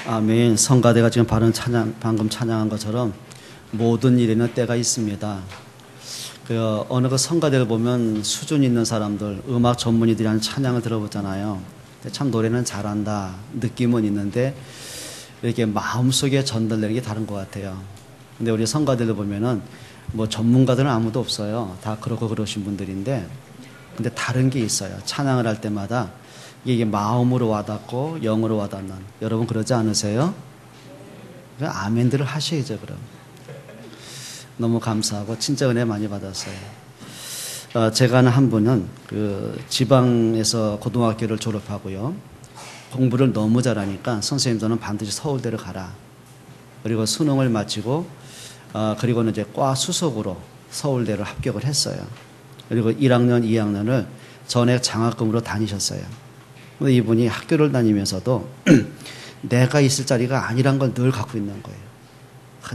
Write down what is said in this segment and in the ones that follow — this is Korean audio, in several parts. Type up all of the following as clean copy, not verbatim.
아멘. 성가대가 지금 방금 찬양한 것처럼 모든 일에는 때가 있습니다. 어느 그 성가대를 보면 수준 있는 사람들, 음악 전문의들이 하는 찬양을 들어보잖아요. 참 노래는 잘한다, 느낌은 있는데 이렇게 마음속에 전달되는 게 다른 것 같아요. 근데 우리 성가대를 보면은 뭐 전문가들은 아무도 없어요. 다 그러고 그러신 분들인데, 근데 다른 게 있어요. 찬양을 할 때마다 이게 마음으로 와닿고 영으로 와닿는, 여러분 그러지 않으세요? 아멘들을 하셔야죠. 그럼 너무 감사하고 진짜 은혜 많이 받았어요. 제가 아는 한 분은 그 지방에서 고등학교를 졸업하고요, 공부를 너무 잘하니까 선생님 너는 반드시 서울대를 가라. 그리고 수능을 마치고 그리고는 이제 과 수석으로 서울대를 합격을 했어요. 그리고 1학년, 2학년을 전액 장학금으로 다니셨어요. 근데 이분이 학교를 다니면서도 내가 있을 자리가 아니란 걸 늘 갖고 있는 거예요.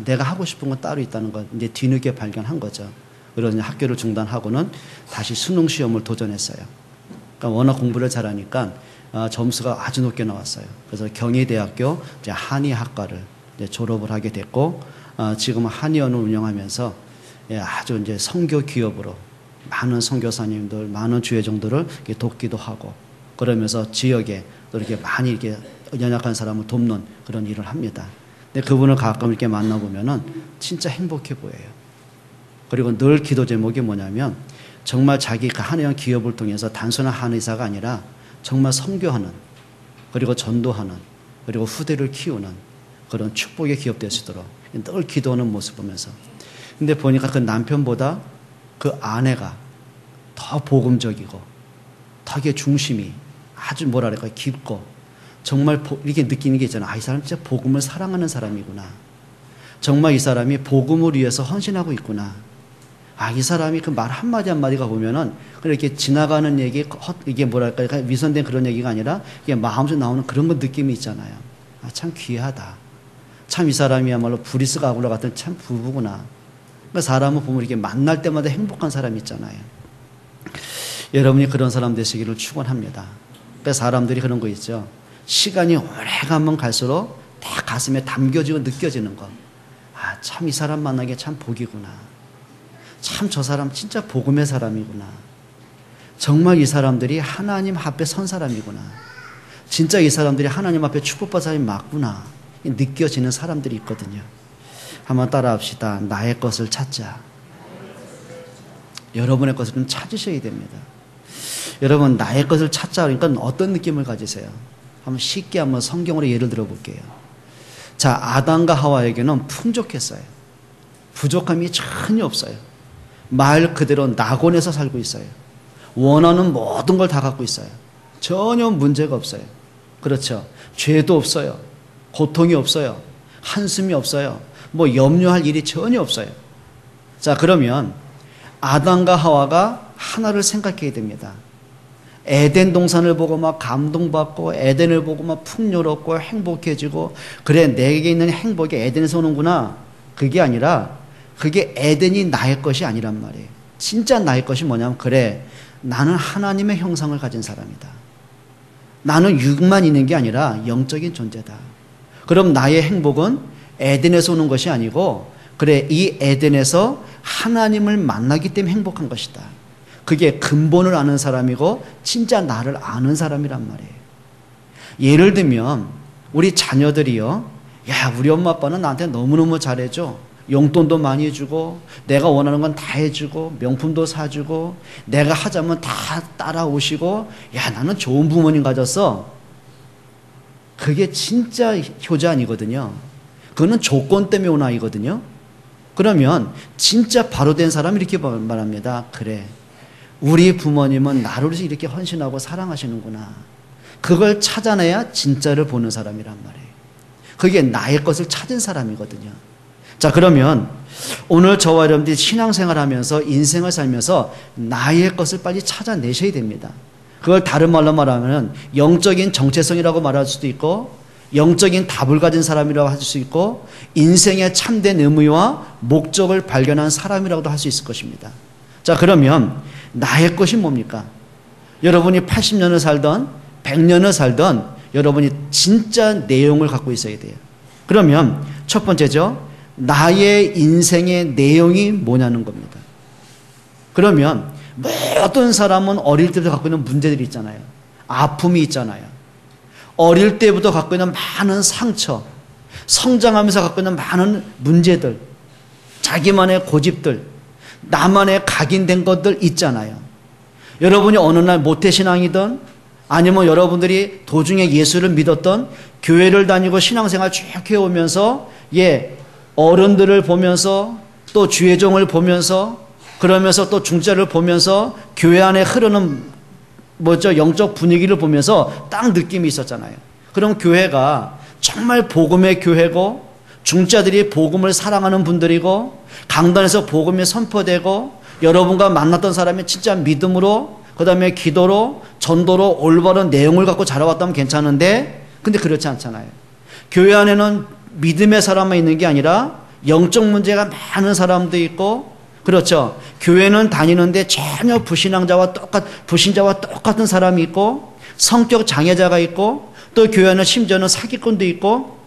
내가 하고 싶은 건 따로 있다는 걸 이제 뒤늦게 발견한 거죠. 그래서 학교를 중단하고는 다시 수능 시험을 도전했어요. 그러니까 워낙 공부를 잘하니까 점수가 아주 높게 나왔어요. 그래서 경희대학교 이제 한의학과를 이제 졸업을 하게 됐고, 지금은 한의원을 운영하면서 아주 이제 선교 기업으로 많은 선교사님들, 많은 주회종들을 돕기도 하고, 그러면서 지역에 또 이렇게 많이 이렇게 연약한 사람을 돕는 그런 일을 합니다. 근데 그분을 가끔 이렇게 만나보면은 진짜 행복해 보여요. 그리고 늘 기도 제목이 뭐냐면, 정말 자기 그 한의원 기업을 통해서 단순한 한의사가 아니라 정말 선교하는, 그리고 전도하는, 그리고 후대를 키우는 그런 축복의 기업 될 수 있도록 늘 기도하는 모습 보면서, 근데 보니까 그 남편보다 그 아내가 더 복음적이고 더 이게 중심이 아주 뭐랄까 깊고, 정말 이렇게 느끼는 게 있잖아. 이 사람 진짜 복음을 사랑하는 사람이구나. 정말 이 사람이 복음을 위해서 헌신하고 있구나. 이 사람이 그 말 한마디 한마디가 보면은 이렇게 지나가는 얘기, 이게 뭐랄까 위선된 그런 얘기가 아니라 이게 마음속에 나오는 그런 거 느낌이 있잖아요. 참 귀하다. 참 이 사람이야말로 브리스가 아굴라 같은 참 부부구나. 그러니까 사람을 보면 이렇게 만날 때마다 행복한 사람이 있잖아요. 여러분이 그런 사람 되시기를 축원합니다. 그러니까 사람들이 그런 거 있죠. 시간이 오래 가면 갈수록 다 가슴에 담겨지고 느껴지는 거. 참 이 사람 만나기 참 복이구나. 참 저 사람 진짜 복음의 사람이구나. 정말 이 사람들이 하나님 앞에 선 사람이구나. 진짜 이 사람들이 하나님 앞에 축복받은 사람이 맞구나. 느껴지는 사람들이 있거든요. 한번 따라합시다. 나의 것을 찾자. 여러분의 것을 좀 찾으셔야 됩니다. 여러분, 나의 것을 찾자 그러니까 어떤 느낌을 가지세요? 한번 쉽게 한번 성경으로 예를 들어 볼게요. 자, 아담과 하와에게는 풍족했어요. 부족함이 전혀 없어요. 말 그대로 낙원에서 살고 있어요. 원하는 모든 걸 다 갖고 있어요. 전혀 문제가 없어요. 그렇죠. 죄도 없어요. 고통이 없어요. 한숨이 없어요. 뭐 염려할 일이 전혀 없어요. 자, 그러면 아담과 하와가 하나를 생각해야 됩니다. 에덴 동산을 보고 막 감동받고, 에덴을 보고 막 풍요롭고 행복해지고, 그래 내게 있는 행복이 에덴에서 오는구나. 그게 아니라, 그게 에덴이 나의 것이 아니란 말이에요. 진짜 나의 것이 뭐냐면, 그래 나는 하나님의 형상을 가진 사람이다. 나는 육만 있는 게 아니라 영적인 존재다. 그럼 나의 행복은 에덴에서 오는 것이 아니고, 그래 이 에덴에서 하나님을 만나기 때문에 행복한 것이다. 그게 근본을 아는 사람이고 진짜 나를 아는 사람이란 말이에요. 예를 들면 우리 자녀들이요, 야 우리 엄마 아빠는 나한테 너무너무 잘해줘. 용돈도 많이 주고 내가 원하는 건 다 해주고 명품도 사주고 내가 하자면 다 따라오시고, 야 나는 좋은 부모님 가졌어. 그게 진짜 효자 아니거든요. 그거는 조건 때문에 온 아이거든요. 그러면 진짜 바로 된 사람이 이렇게 말합니다. 그래 우리 부모님은 나를 위해서 이렇게 헌신하고 사랑하시는구나. 그걸 찾아내야 진짜를 보는 사람이란 말이에요. 그게 나의 것을 찾은 사람이거든요. 자, 그러면 오늘 저와 여러분들이 신앙생활 하면서 인생을 살면서 나의 것을 빨리 찾아내셔야 됩니다. 그걸 다른 말로 말하면 영적인 정체성이라고 말할 수도 있고, 영적인 답을 가진 사람이라고 할 수 있고, 인생의 참된 의미와 목적을 발견한 사람이라고도 할 수 있을 것입니다. 자, 그러면 나의 것이 뭡니까? 여러분이 80년을 살던 100년을 살던 여러분이 진짜 내용을 갖고 있어야 돼요. 그러면 첫 번째죠. 나의 인생의 내용이 뭐냐는 겁니다. 그러면 어떤 사람은 어릴 때부터 갖고 있는 문제들이 있잖아요. 아픔이 있잖아요. 어릴 때부터 갖고 있는 많은 상처, 성장하면서 갖고 있는 많은 문제들, 자기만의 고집들, 나만의 각인된 것들 있잖아요. 여러분이 어느 날 모태신앙이든 아니면 여러분들이 도중에 예수를 믿었던 교회를 다니고 신앙생활 쭉 해오면서 어른들을 보면서 또 주의종을 보면서 그러면서 또 중자를 보면서 교회 안에 흐르는 영적 분위기를 보면서 딱 느낌이 있었잖아요. 그럼 교회가 정말 복음의 교회고 중자들이 복음을 사랑하는 분들이고 강단에서 복음이 선포되고 여러분과 만났던 사람이 진짜 믿음으로 그 다음에 기도로 전도로 올바른 내용을 갖고 자라왔다면 괜찮은데 근데 그렇지 않잖아요. 교회 안에는 믿음의 사람만 있는 게 아니라 영적 문제가 많은 사람도 있고 그렇죠. 교회는 다니는데 전혀 불신자와 똑같은 사람이 있고 성격 장애자가 있고 또 교회 안에 심지어는 사기꾼도 있고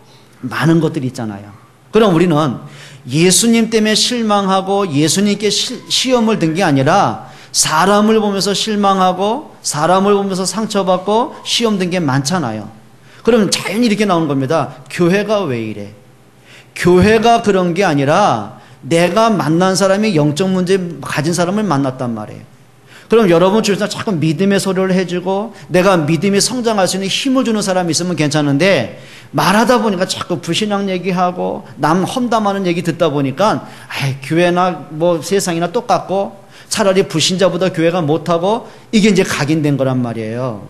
많은 것들이 있잖아요. 그럼 우리는 예수님 때문에 실망하고 예수님께 시험을 든 게 아니라 사람을 보면서 실망하고 사람을 보면서 상처받고 시험 든 게 많잖아요. 그러면 자연히 이렇게 나오는 겁니다. 교회가 왜 이래? 교회가 그런 게 아니라 내가 만난 사람이 영적 문제 가진 사람을 만났단 말이에요. 그럼 여러분 주변에서 자꾸 믿음의 소리를 해주고 내가 믿음이 성장할 수 있는 힘을 주는 사람이 있으면 괜찮은데 말하다 보니까 자꾸 불신앙 얘기하고 남 험담하는 얘기 듣다 보니까 교회나 세상이나 똑같고 차라리 불신자보다 교회가 못하고 이게 이제 각인된 거란 말이에요.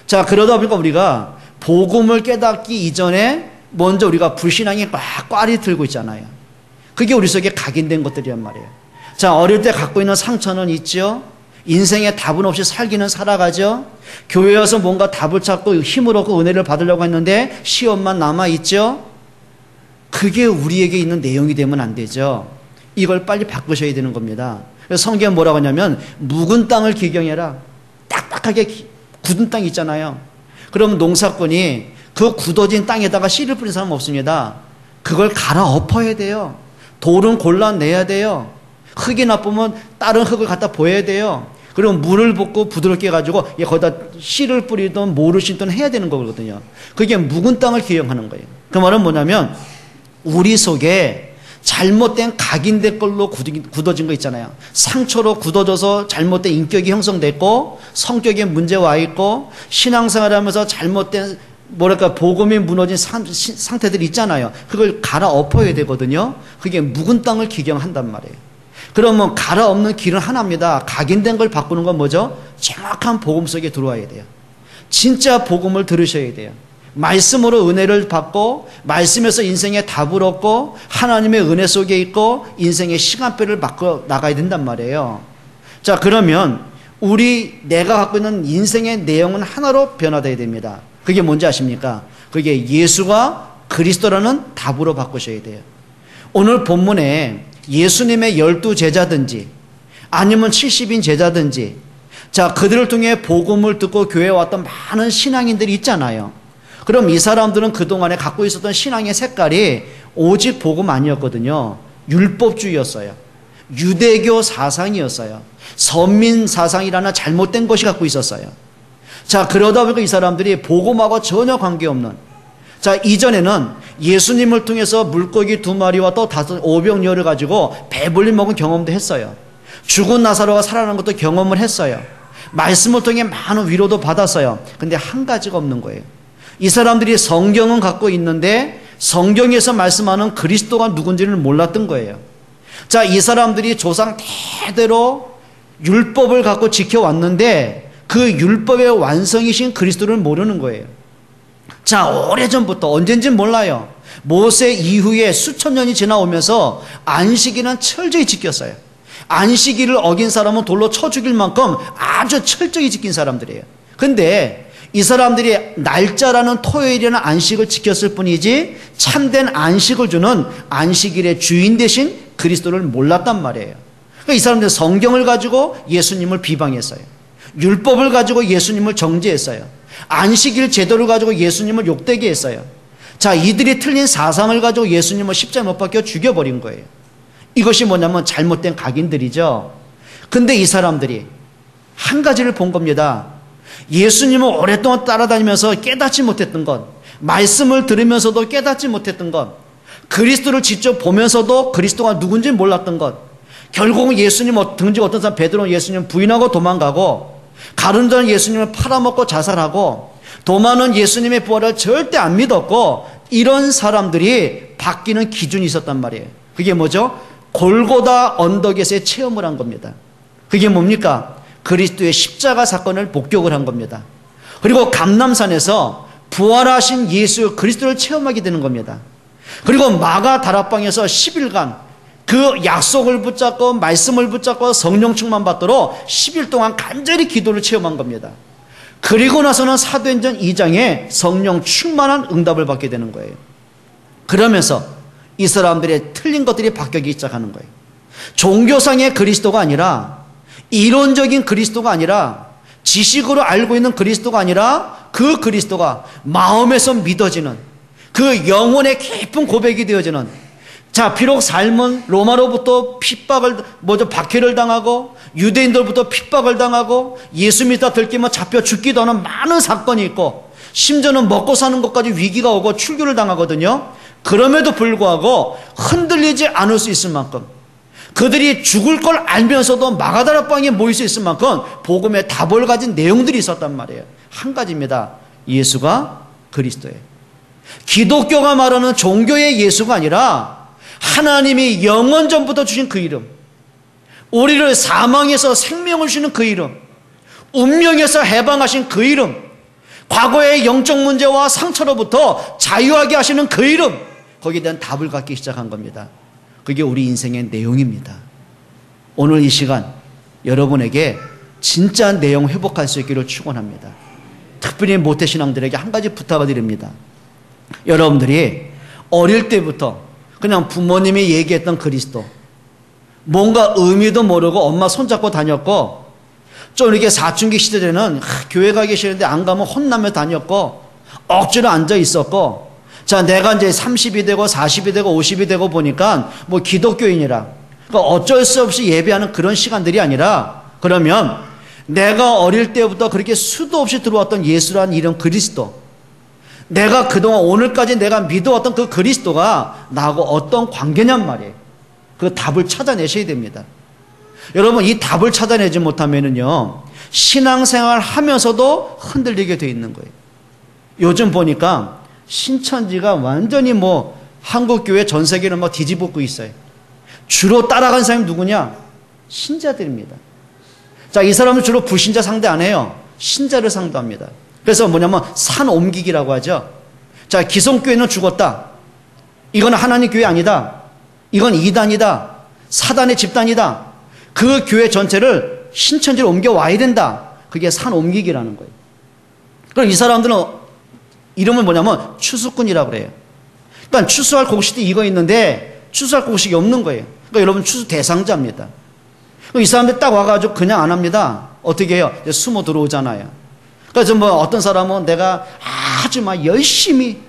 자, 그러다 보니까 우리가 복음을 깨닫기 이전에 먼저 우리가 불신앙이 꽈리 들고 있잖아요. 그게 우리 속에 각인된 것들이란 말이에요. 자, 어릴 때 갖고 있는 상처는 있죠. 인생에 답은 없이 살기는 살아가죠. 교회에 와서 뭔가 답을 찾고 힘을 얻고 은혜를 받으려고 했는데 시험만 남아있죠. 그게 우리에게 있는 내용이 되면 안 되죠. 이걸 빨리 바꾸셔야 되는 겁니다. 그래서 성경은 뭐라고 하냐면 묵은 땅을 기경해라. 딱딱하게 굳은 땅 있잖아요. 그럼 농사꾼이 그 굳어진 땅에다가 씨를 뿌린 사람 없습니다. 그걸 갈아엎어야 돼요. 돌은 골라내야 돼요. 흙이 나쁘면 다른 흙을 갖다 보여야 돼요. 그리고 물을 붓고 부드럽게 해가지고 거기다 씨를 뿌리든 모를 심든 해야 되는 거거든요. 그게 묵은 땅을 기경하는 거예요. 그 말은 뭐냐면 우리 속에 잘못된 각인된 걸로 굳어진 거 있잖아요. 상처로 굳어져서 잘못된 인격이 형성됐고 성격에 문제 와 있고 신앙생활하면서 잘못된 복음이 무너진 상태들이 있잖아요. 그걸 갈아엎어야 되거든요. 그게 묵은 땅을 기경한단 말이에요. 그러면 갈아엎는 길은 하나입니다. 각인된 걸 바꾸는 건 뭐죠? 정확한 복음 속에 들어와야 돼요. 진짜 복음을 들으셔야 돼요. 말씀으로 은혜를 받고 말씀에서 인생의 답을 얻고 하나님의 은혜 속에 있고 인생의 시간표를 바꿔 나가야 된단 말이에요. 자, 그러면 내가 갖고 있는 인생의 내용은 하나로 변화되어야 됩니다. 그게 뭔지 아십니까? 그게 예수가 그리스도라는 답으로 바꾸셔야 돼요. 오늘 본문에 예수님의 12제자든지 아니면 70인 제자든지 자, 그들을 통해 복음을 듣고 교회에 왔던 많은 신앙인들이 있잖아요. 그럼 이 사람들은 그동안에 갖고 있었던 신앙의 색깔이 오직 복음 아니었거든요. 율법주의였어요. 유대교 사상이었어요. 선민 사상이라는 잘못된 것이 갖고 있었어요. 자, 그러다 보니까 이 사람들이 복음하고 전혀 관계없는, 자, 이전에는 예수님을 통해서 물고기 2마리와 또 5병여를 가지고 배불리 먹은 경험도 했어요. 죽은 나사로가 살아난 것도 경험을 했어요. 말씀을 통해 많은 위로도 받았어요. 근데 한 가지가 없는 거예요. 이 사람들이 성경은 갖고 있는데 성경에서 말씀하는 그리스도가 누군지를 몰랐던 거예요. 자, 이 사람들이 조상 대대로 율법을 갖고 지켜왔는데 그 율법의 완성이신 그리스도를 모르는 거예요. 자, 오래전부터 언젠진 몰라요. 모세 이후에 수천 년이 지나오면서 안식일은 철저히 지켰어요. 안식일을 어긴 사람은 돌로 쳐 죽일 만큼 아주 철저히 지킨 사람들이에요. 근데 이 사람들이 날짜라는 토요일이라는 안식을 지켰을 뿐이지 참된 안식을 주는 안식일의 주인 대신 그리스도를 몰랐단 말이에요. 그러니까 이 사람들은 성경을 가지고 예수님을 비방했어요. 율법을 가지고 예수님을 정죄했어요. 안식일 제도를 가지고 예수님을 욕되게 했어요. 자, 이들이 틀린 사상을 가지고 예수님을 십자가에 못 박혀 죽여버린 거예요. 이것이 뭐냐면 잘못된 각인들이죠. 근데 이 사람들이 한 가지를 본 겁니다. 예수님을 오랫동안 따라다니면서 깨닫지 못했던 것, 말씀을 들으면서도 깨닫지 못했던 것, 그리스도를 직접 보면서도 그리스도가 누군지 몰랐던 것, 결국은 예수님 등지 어떤 사람 베드로는 예수님 부인하고 도망가고, 가룟 자는 예수님을 팔아먹고 자살하고, 도마는 예수님의 부활을 절대 안 믿었고, 이런 사람들이 바뀌는 기준이 있었단 말이에요. 그게 뭐죠? 골고다 언덕에서의 체험을 한 겁니다. 그게 뭡니까? 그리스도의 십자가 사건을 목격을 한 겁니다. 그리고 감람산에서 부활하신 예수 그리스도를 체험하게 되는 겁니다. 그리고 마가 다락방에서 10일간 그 약속을 붙잡고 말씀을 붙잡고 성령 충만 받도록 10일 동안 간절히 기도를 체험한 겁니다. 그리고 나서는 사도행전 2장에 성령 충만한 응답을 받게 되는 거예요. 그러면서 이 사람들의 틀린 것들이 바뀌기 시작하는 거예요. 종교상의 그리스도가 아니라, 이론적인 그리스도가 아니라, 지식으로 알고 있는 그리스도가 아니라, 그 그리스도가 마음에서 믿어지는, 그 영혼의 깊은 고백이 되어지는, 자, 비록 삶은 로마로부터 박해를 당하고, 유대인들부터 핍박을 당하고, 예수 믿다 들키면 잡혀 죽기도 하는 많은 사건이 있고, 심지어는 먹고 사는 것까지 위기가 오고 출교를 당하거든요. 그럼에도 불구하고 흔들리지 않을 수 있을 만큼, 그들이 죽을 걸 알면서도 마가다락방에 모일 수 있을 만큼 복음의 답을 가진 내용들이 있었단 말이에요. 한 가지입니다. 예수가 그리스도예요. 기독교가 말하는 종교의 예수가 아니라 하나님이 영원 전부터 주신 그 이름, 우리를 사망에서 생명을 주시는 그 이름, 운명에서 해방하신 그 이름, 과거의 영적 문제와 상처로부터 자유하게 하시는 그 이름, 거기에 대한 답을 갖기 시작한 겁니다. 그게 우리 인생의 내용입니다. 오늘 이 시간 여러분에게 진짜 내용 회복할 수 있기를 축원합니다. 특별히 모태신앙들에게 한 가지 부탁을 드립니다. 여러분들이 어릴 때부터 그냥 부모님이 얘기했던 그리스도, 뭔가 의미도 모르고 엄마 손잡고 다녔고, 좀 이렇게 사춘기 시절에는 교회 가기 싫은데 안 가면 혼나며 다녔고, 억지로 앉아 있었고, 자, 내가 이제 30이 되고 40이 되고 50이 되고 보니까 뭐 기독교인이라, 그러니까 어쩔 수 없이 예배하는 그런 시간들이 아니라, 그러면 내가 어릴 때부터 그렇게 수도 없이 들어왔던 예수라는 이름 그리스도, 내가 그동안 오늘까지 내가 믿어왔던 그 그리스도가 나하고 어떤 관계냔 말이에요. 그 답을 찾아내셔야 됩니다. 여러분, 이 답을 찾아내지 못하면은요, 신앙생활 하면서도 흔들리게 돼 있는 거예요. 요즘 보니까 신천지가 완전히 뭐 한국교회 전 세계를 막 뒤집고 있어요. 주로 따라간 사람이 누구냐? 신자들입니다. 자, 이 사람은 주로 불신자 상대 안 해요. 신자를 상대합니다. 그래서 뭐냐면 산 옮기기라고 하죠. 자, 기성교회는 죽었다. 이건 하나님 교회 아니다. 이건 이단이다. 사단의 집단이다. 그 교회 전체를 신천지로 옮겨와야 된다. 그게 산 옮기기라는 거예요. 그럼 이 사람들은 이름은 뭐냐면 추수꾼이라고 그래요. 그러니까 추수할 곡식이 이거 있는데 추수할 곡식이 없는 거예요. 그러니까 여러분 추수 대상자입니다. 이 사람들 딱 와가지고 그냥 안 합니다. 어떻게 해요? 이제 숨어 들어오잖아요. 그래서 뭐 어떤 사람은 내가 아주 막 열심히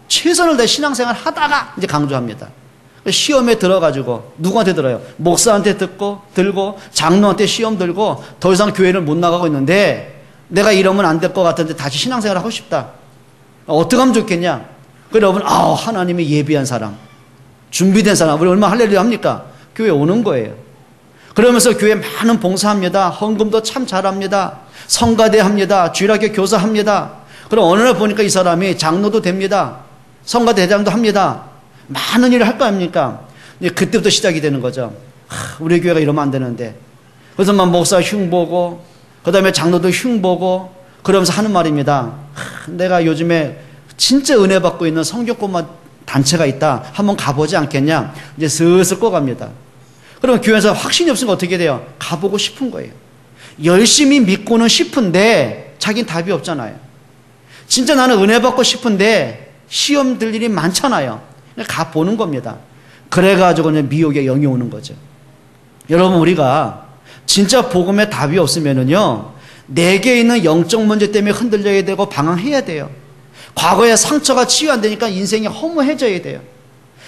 최선을 다해 신앙생활 하다가 이제 강조합니다. 시험에 들어가지고 누구한테 들어요? 목사한테 들고 장로한테 시험 들고 더 이상 교회를 못 나가고 있는데 내가 이러면 안 될 것 같은데 다시 신앙생활 하고 싶다. 어떻게 하면 좋겠냐? 그래 여러분, 하나님이 예비한 사람, 준비된 사람, 우리 얼마나 할렐루야 합니까? 교회 오는 거예요. 그러면서 교회 많은 봉사합니다. 헌금도 참 잘합니다. 성가대 합니다. 주일학교 교사합니다. 그럼 어느 날 보니까 이 사람이 장로도 됩니다. 성가대장도 합니다. 많은 일을 할 거 아닙니까? 그때부터 시작이 되는 거죠. 우리 교회가 이러면 안 되는데. 그래서 막 목사 흉보고, 그 다음에 장로도 흉보고, 그러면서 하는 말입니다. 내가 요즘에 진짜 은혜 받고 있는 성교권만 단체가 있다. 한번 가보지 않겠냐? 이제 슬슬 꺼갑니다. 그럼 교회에서 확신이 없으니까 어떻게 돼요? 가보고 싶은 거예요. 열심히 믿고는 싶은데 자기는 답이 없잖아요. 진짜 나는 은혜 받고 싶은데 시험 들 일이 많잖아요. 가보는 겁니다. 그래가지고 미혹의 영이 오는 거죠. 여러분, 우리가 진짜 복음에 답이 없으면은요, 내게 있는 영적 문제 때문에 흔들려야 되고 방황해야 돼요. 과거에 상처가 치유 안 되니까 인생이 허무해져야 돼요.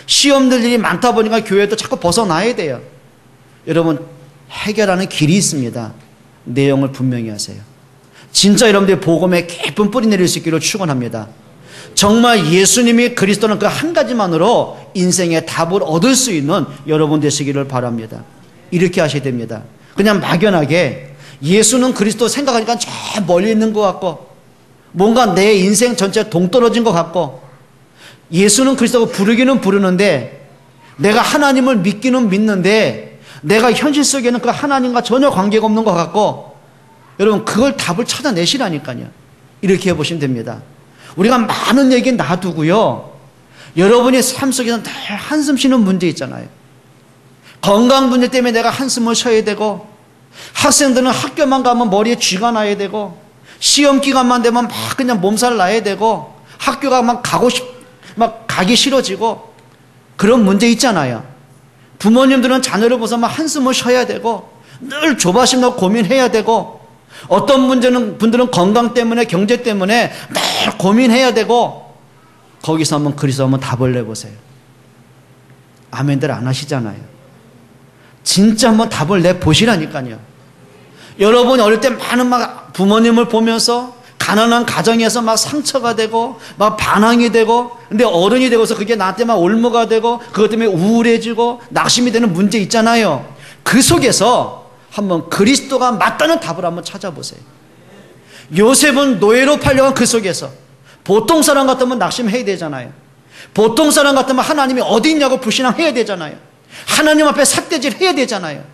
시험들 일이 많다 보니까 교회도 자꾸 벗어나야 돼요. 여러분, 해결하는 길이 있습니다. 내용을 분명히 하세요. 진짜 여러분들이 복음에 깊은 뿌리 내릴 수 있기를 축원합니다. 정말 예수님이 그리스도는 그 한 가지만으로 인생의 답을 얻을 수 있는 여러분 되시기를 바랍니다. 이렇게 하셔야 됩니다. 그냥 막연하게 예수는 그리스도 생각하니까 저 멀리 있는 것 같고 뭔가 내 인생 전체 동떨어진 것 같고 예수는 그리스도고 부르기는 부르는데 내가 하나님을 믿기는 믿는데 내가 현실 속에는 그 하나님과 전혀 관계가 없는 것 같고 여러분 그걸 답을 찾아내시라니까요. 이렇게 해보시면 됩니다. 우리가 많은 얘기 놔두고요. 여러분의 삶 속에서는 늘 한숨 쉬는 문제 있잖아요. 건강 문제 때문에 내가 한숨을 쉬어야 되고 학생들은 학교만 가면 머리에 쥐가 나야 되고 시험 기간만 되면 막 그냥 몸살 나야 되고 학교가 막 가기 싫어지고 그런 문제 있잖아요. 부모님들은 자녀를 보서 막 한숨을 쉬어야 되고 늘 조바심 넣고 고민해야 되고 어떤 분들은 건강 때문에 경제 때문에 늘 고민해야 되고 거기서 한번 그리스도 한번 답을 내보세요. 아멘들 안 하시잖아요. 진짜 한번 답을 내보시라니까요. 여러분이 어릴 때 많은 막 부모님을 보면서 가난한 가정에서 막 상처가 되고 막 반항이 되고 근데 어른이 되고서 그게 나한테 막 올무가 되고 그것 때문에 우울해지고 낙심이 되는 문제 있잖아요. 그 속에서 한번 그리스도가 맞다는 답을 한번 찾아보세요. 요셉은 노예로 팔려간 그 속에서 보통 사람 같으면 낙심해야 되잖아요. 보통 사람 같으면 하나님이 어디 있냐고 불신앙해야 되잖아요. 하나님 앞에 삿대질 해야 되잖아요.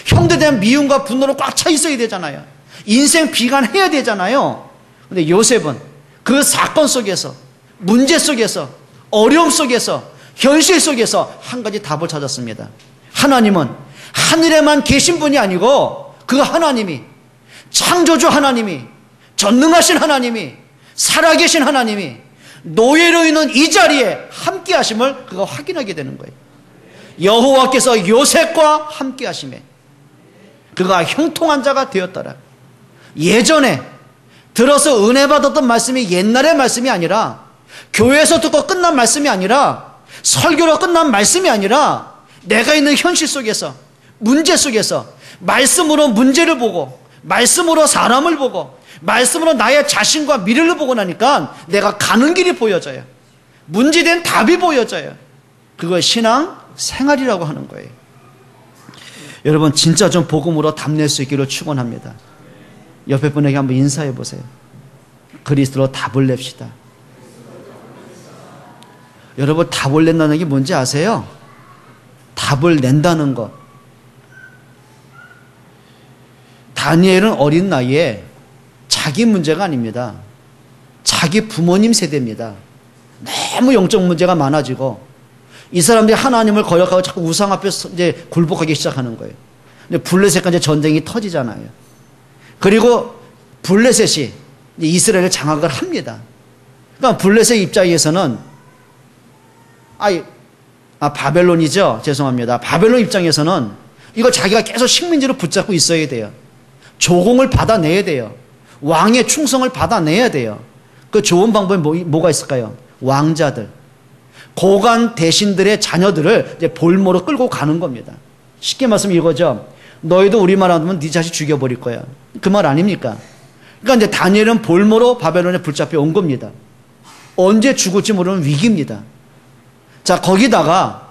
형제에 대한 미움과 분노로 꽉 차 있어야 되잖아요. 인생 비관해야 되잖아요. 근데 요셉은 그 사건 속에서 문제 속에서 어려움 속에서 현실 속에서 한 가지 답을 찾았습니다. 하나님은 하늘에만 계신 분이 아니고 그 하나님이 창조주 하나님이 전능하신 하나님이 살아계신 하나님이 노예로 있는 이 자리에 함께 하심을 그가 확인하게 되는 거예요. 여호와께서 요셉과 함께 하심에 그가 형통한 자가 되었더라. 예전에 들어서 은혜 받았던 말씀이 옛날의 말씀이 아니라 교회에서 듣고 끝난 말씀이 아니라 설교로 끝난 말씀이 아니라 내가 있는 현실 속에서 문제 속에서 말씀으로 문제를 보고 말씀으로 사람을 보고 말씀으로 나의 자신과 미래를 보고 나니까 내가 가는 길이 보여져요. 문제된 답이 보여져요. 그걸 신앙 생활이라고 하는 거예요. 여러분 진짜 좀 복음으로 답낼 수 있기를 축원합니다. 옆에 분에게 한번 인사해 보세요. 그리스도로 답을 냅시다. 여러분 답을 낸다는 게 뭔지 아세요? 답을 낸다는 것. 다니엘은 어린 나이에 자기 문제가 아닙니다. 자기 부모님 세대입니다. 너무 영적 문제가 많아지고 이 사람들이 하나님을 거역하고 자꾸 우상 앞에 이제 굴복하기 시작하는 거예요. 근데 블레셋과 이제 전쟁이 터지잖아요. 그리고 블레셋이 이스라엘을 장악을 합니다. 그러니까 블레셋 입장에서는 바벨론이죠. 죄송합니다. 바벨론 입장에서는 이거 자기가 계속 식민지로 붙잡고 있어야 돼요. 조공을 받아내야 돼요. 왕의 충성을 받아내야 돼요. 그 좋은 방법이 뭐가 있을까요? 왕자들, 고관 대신들의 자녀들을 이제 볼모로 끌고 가는 겁니다. 쉽게 말하면 이거죠. 너희도 우리 말 안 하면 네 자식 죽여버릴 거야. 그 말 아닙니까? 그러니까 이제 다니엘은 볼모로 바벨론에 붙잡혀 온 겁니다. 언제 죽을지 모르는 위기입니다. 자, 거기다가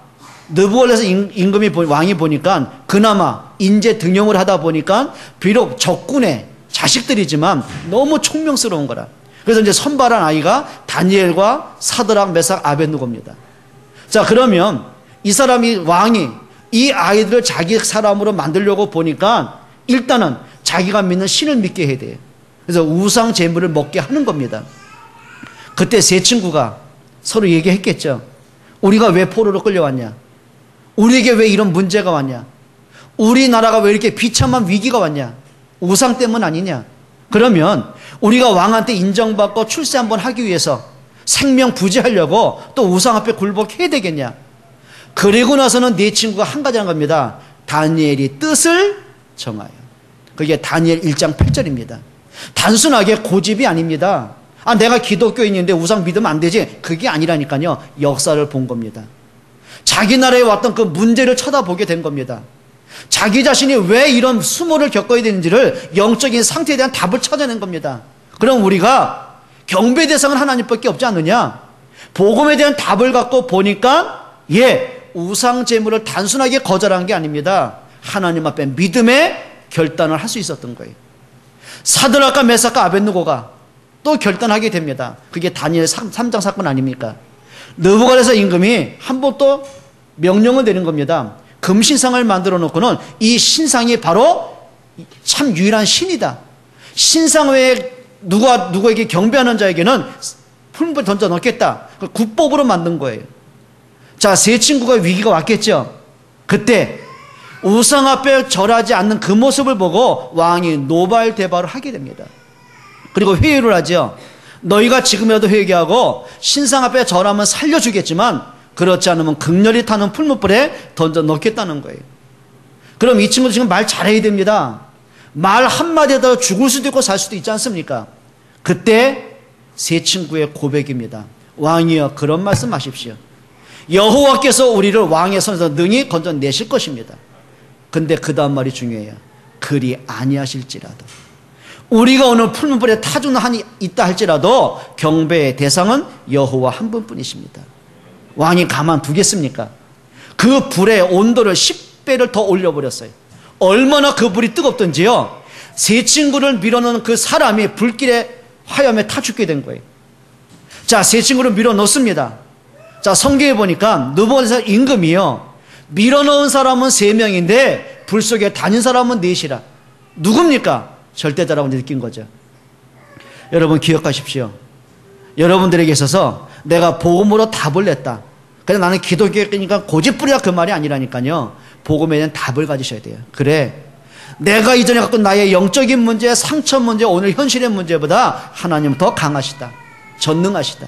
느부갓네살 임금이 왕이 보니까 그나마 인재 등용을 하다 보니까 비록 적군의 자식들이지만 너무 총명스러운 거라. 그래서 이제 선발한 아이가 다니엘과 사드락, 메삭, 아벳느고입니다. 자, 그러면 이 사람이 왕이 이 아이들을 자기 사람으로 만들려고 보니까 일단은 자기가 믿는 신을 믿게 해야 돼요. 그래서 우상 제물을 먹게 하는 겁니다. 그때 세 친구가 서로 얘기했겠죠. 우리가 왜 포로로 끌려왔냐? 우리에게 왜 이런 문제가 왔냐? 우리나라가 왜 이렇게 비참한 위기가 왔냐? 우상 때문 아니냐? 그러면 우리가 왕한테 인정받고 출세 한번 하기 위해서 생명 부지하려고 또 우상 앞에 굴복해야 되겠냐? 그리고 나서는 네 친구가 한 가지 한 겁니다. 다니엘이 뜻을 정하여. 그게 다니엘 1장 8절입니다. 단순하게 고집이 아닙니다. 아, 내가 기독교인인데 우상 믿으면 안 되지. 그게 아니라니까요. 역사를 본 겁니다. 자기 나라에 왔던 그 문제를 쳐다보게 된 겁니다. 자기 자신이 왜 이런 수모를 겪어야 되는지를 영적인 상태에 대한 답을 찾아낸 겁니다. 그럼 우리가 경배 대상은 하나님밖에 없지 않느냐? 복음에 대한 답을 갖고 보니까 우상 제물을 단순하게 거절한 게 아닙니다. 하나님 앞에 믿음의 결단을 할 수 있었던 거예요. 사드락과 메삭과 아벳느고가 또 결단하게 됩니다. 그게 다니엘 3장 사건 아닙니까? 느부갓네살 임금이 한 번 또 명령을 내린 겁니다. 금신상을 만들어 놓고는 이 신상이 바로 참 유일한 신이다. 신상 외에 누구에게 경배하는 자에게는 풀무불 던져 넣겠다. 국법으로 만든 거예요. 자, 세 친구가 위기가 왔겠죠. 그때 우상 앞에 절하지 않는 그 모습을 보고 왕이 노발대발을 하게 됩니다. 그리고 회유를 하죠. 너희가 지금이라도 회개하고 신상 앞에 절하면 살려주겠지만 그렇지 않으면 극렬히 타는 풀무불에 던져 넣겠다는 거예요. 그럼 이 친구도 지금 말 잘해야 됩니다. 말 한마디에 더 죽을 수도 있고 살 수도 있지 않습니까? 그때 세 친구의 고백입니다. 왕이여, 그런 말씀 하십시오. 여호와께서 우리를 왕의 손에서 능히 건져내실 것입니다. 근데 그 다음 말이 중요해요. 그리 아니하실지라도, 우리가 오늘 풀무불에 타주는 한이 있다 할지라도 경배의 대상은 여호와 한 분뿐이십니다. 왕이 가만두겠습니까? 그 불의 온도를 10배를 더 올려버렸어요. 얼마나 그 불이 뜨겁던지요. 세 친구를 밀어넣은 그 사람이 불길의 화염에 타 죽게 된 거예요. 자, 세 친구를 밀어넣습니다. 자, 성경에 보니까 느부갓네살 임금이요, 밀어넣은 사람은 3명인데 불 속에 다닌 사람은 4이라. 누굽니까? 절대자라고 느낀 거죠. 여러분 기억하십시오. 여러분들에게 있어서 내가 복음으로 답을 냈다. 그래, 나는 기독교니까 고집부리다, 그 말이 아니라니까요. 복음에 대한 답을 가지셔야 돼요. 그래, 내가 이전에 갖고 나의 영적인 문제, 상처 문제, 오늘 현실의 문제보다 하나님은 더 강하시다, 전능하시다.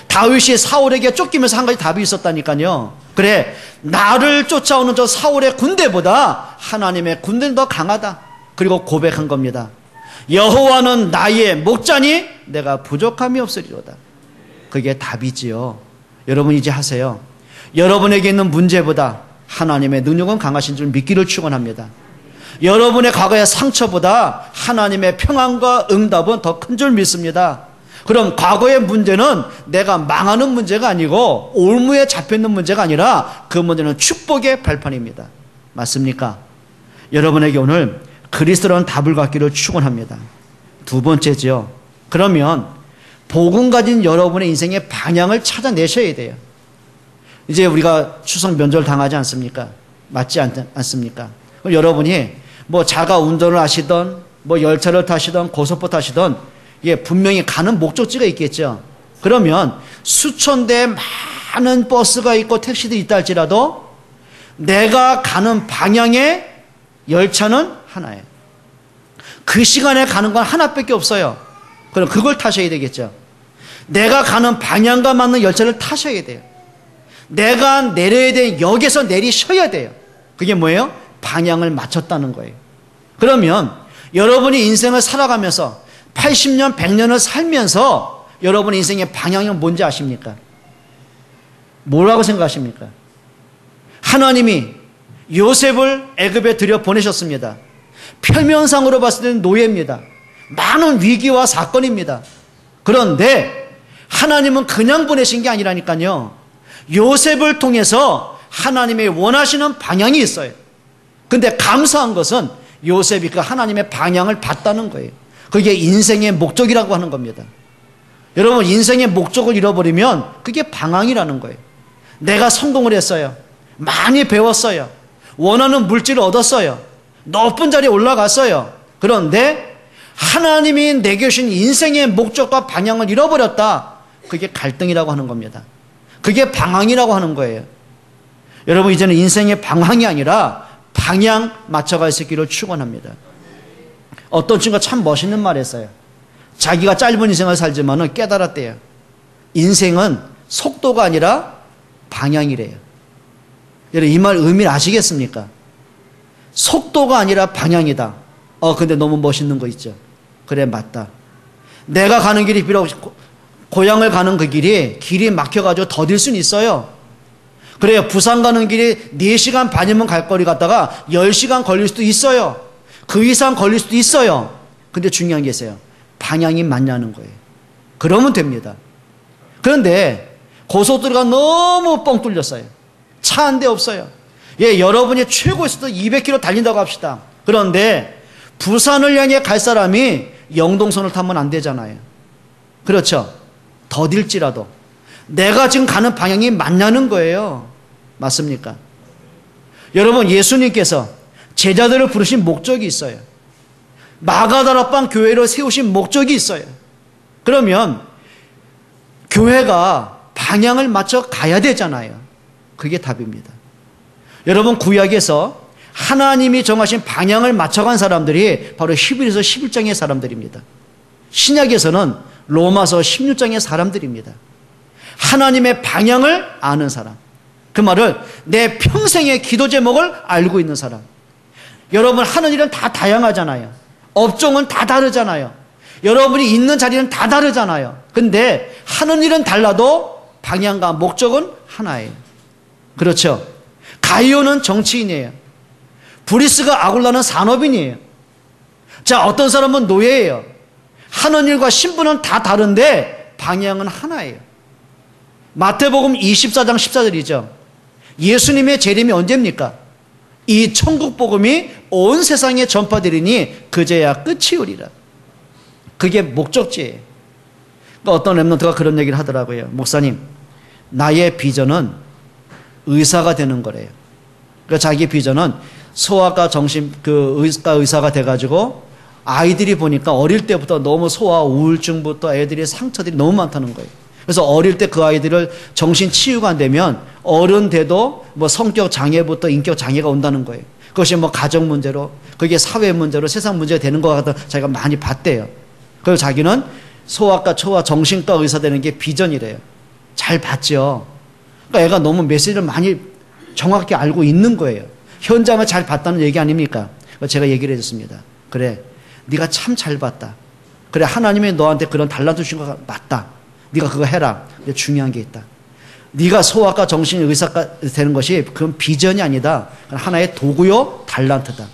다윗이 사울에게 쫓기면서 한 가지 답이 있었다니까요. 그래, 나를 쫓아오는 저 사울의 군대보다 하나님의 군대는 더 강하다. 그리고 고백한 겁니다. 여호와는 나의 목자니 내가 부족함이 없으리로다. 그게 답이지요. 여러분 이제 하세요. 여러분에게 있는 문제보다 하나님의 능력은 강하신 줄 믿기를 축원합니다. 여러분의 과거의 상처보다 하나님의 평안과 응답은 더 큰 줄 믿습니다. 그럼 과거의 문제는 내가 망하는 문제가 아니고 올무에 잡혀있는 문제가 아니라 그 문제는 축복의 발판입니다. 맞습니까? 여러분에게 오늘 그리스도라는 답을 갖기를 축원합니다. 두 번째죠. 그러면 복음 가진 여러분의 인생의 방향을 찾아내셔야 돼요. 이제 우리가 추석 명절 당하지 않습니까? 맞지 않습니까? 그럼 여러분이 뭐 자가 운전을 하시던 뭐 열차를 타시던 고속버 타시던 이게 분명히 가는 목적지가 있겠죠. 그러면 수천 대 많은 버스가 있고 택시들이 있다 할지라도 내가 가는 방향의 열차는 하나예요. 그 시간에 가는 건 하나밖에 없어요. 그럼 그걸 타셔야 되겠죠. 내가 가는 방향과 맞는 열차를 타셔야 돼요. 내가 내려야 되는 역에서 내리셔야 돼요. 그게 뭐예요? 방향을 맞췄다는 거예요. 그러면 여러분이 인생을 살아가면서 80년, 100년을 살면서 여러분의 인생의 방향이 뭔지 아십니까? 뭐라고 생각하십니까? 하나님이 요셉을 애굽에 들여보내셨습니다. 표면상으로 봤을 때는 노예입니다. 많은 위기와 사건입니다. 그런데 하나님은 그냥 보내신 게 아니라니까요. 요셉을 통해서 하나님의 원하시는 방향이 있어요. 근데 감사한 것은 요셉이 그 하나님의 방향을 봤다는 거예요. 그게 인생의 목적이라고 하는 겁니다. 여러분, 인생의 목적을 잃어버리면 그게 방황이라는 거예요. 내가 성공을 했어요. 많이 배웠어요. 원하는 물질을 얻었어요. 높은 자리에 올라갔어요. 그런데 하나님이 내게 주신 인생의 목적과 방향을 잃어버렸다. 그게 갈등이라고 하는 겁니다. 그게 방황이라고 하는 거예요. 여러분, 이제는 인생의 방황이 아니라 방향 맞춰갈 수 있기를 축원합니다. 어떤 친구가 참 멋있는 말 했어요. 자기가 짧은 인생을 살지만은 깨달았대요. 인생은 속도가 아니라 방향이래요. 여러분, 이 말 의미를 아시겠습니까? 속도가 아니라 방향이다. 근데 너무 멋있는 거 있죠. 그래, 맞다. 내가 가는 길이 비록 고향을 가는 그 길이 막혀가지고 더딜 수는 있어요. 그래요. 부산 가는 길이 4시간 반이면 갈 거리 갔다가 10시간 걸릴 수도 있어요. 그 이상 걸릴 수도 있어요. 근데 중요한 게 있어요. 방향이 맞냐는 거예요. 그러면 됩니다. 그런데 고속도로가 너무 뻥 뚫렸어요. 차 한 대 없어요. 예, 여러분이 최고에서도 200km 달린다고 합시다. 그런데 부산을 향해 갈 사람이 영동선을 타면 안 되잖아요. 그렇죠? 더딜지라도 내가 지금 가는 방향이 맞냐는 거예요. 맞습니까? 여러분, 예수님께서 제자들을 부르신 목적이 있어요. 마가다락방 교회를 세우신 목적이 있어요. 그러면 교회가 방향을 맞춰 가야 되잖아요. 그게 답입니다. 여러분, 구약에서 하나님이 정하신 방향을 맞춰간 사람들이 바로 히브리서 11장의 사람들입니다. 신약에서는 로마서 16장의 사람들입니다. 하나님의 방향을 아는 사람. 그 말을 내 평생의 기도 제목을 알고 있는 사람. 여러분, 하는 일은 다 다양하잖아요. 업종은 다 다르잖아요. 여러분이 있는 자리는 다 다르잖아요. 근데 하는 일은 달라도 방향과 목적은 하나예요. 그렇죠? 가이오는 정치인이에요. 브리스가 아굴라는 산업인이에요. 자, 어떤 사람은 노예예요. 하는 일과 신분은 다 다른데 방향은 하나예요. 마태복음 24장 14절이죠. 예수님의 재림이 언제입니까? 이 천국 복음이 온 세상에 전파되리니 그제야 끝이 오리라. 그게 목적지예요. 그러니까 어떤 랩런트가 그런 얘기를 하더라고요. 목사님, 나의 비전은 의사가 되는 거래요. 그러니까 자기 비전은 소아과 정신과 의사가 돼가지고 아이들이 보니까 어릴 때부터 너무 소아 우울증부터 애들이 상처들이 너무 많다는 거예요. 그래서 어릴 때 그 아이들을 정신 치유가 안 되면 어른 돼도 뭐 성격 장애부터 인격 장애가 온다는 거예요. 그것이 뭐 가정 문제로, 그게 사회 문제로, 세상 문제가 되는 것 같아 자기가 많이 봤대요. 그래서 자기는 소아과, 초아, 정신과 의사 되는 게 비전이래요. 잘 봤죠. 그러니까 애가 너무 메시지를 많이 정확히 알고 있는 거예요. 현장을 잘 봤다는 얘기 아닙니까? 제가 얘기를 해줬습니다. 그래, 네가 참 잘 봤다. 그래, 하나님이 너한테 그런 달란트 주신 거 맞다. 네가 그거 해라. 근데 중요한 게 있다. 네가 소아과 정신 의사가 되는 것이 그건 비전이 아니다. 하나의 도구요, 달란트다.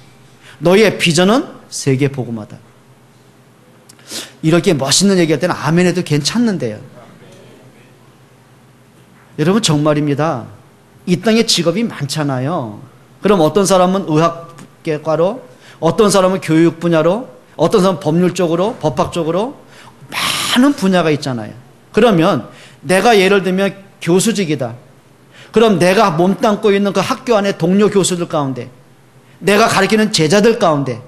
너의 비전은 세계 복음화다. 이렇게 멋있는 얘기할 때는 아멘 해도 괜찮는데요. 여러분, 정말입니다. 이 땅에 직업이 많잖아요. 그럼 어떤 사람은 의학계과로, 어떤 사람은 교육 분야로, 어떤 사람은 법률 쪽으로, 법학 쪽으로 많은 분야가 있잖아요. 그러면 내가 예를 들면 교수직이다. 그럼 내가 몸담고 있는 그 학교 안에 동료 교수들 가운데, 내가 가르치는 제자들 가운데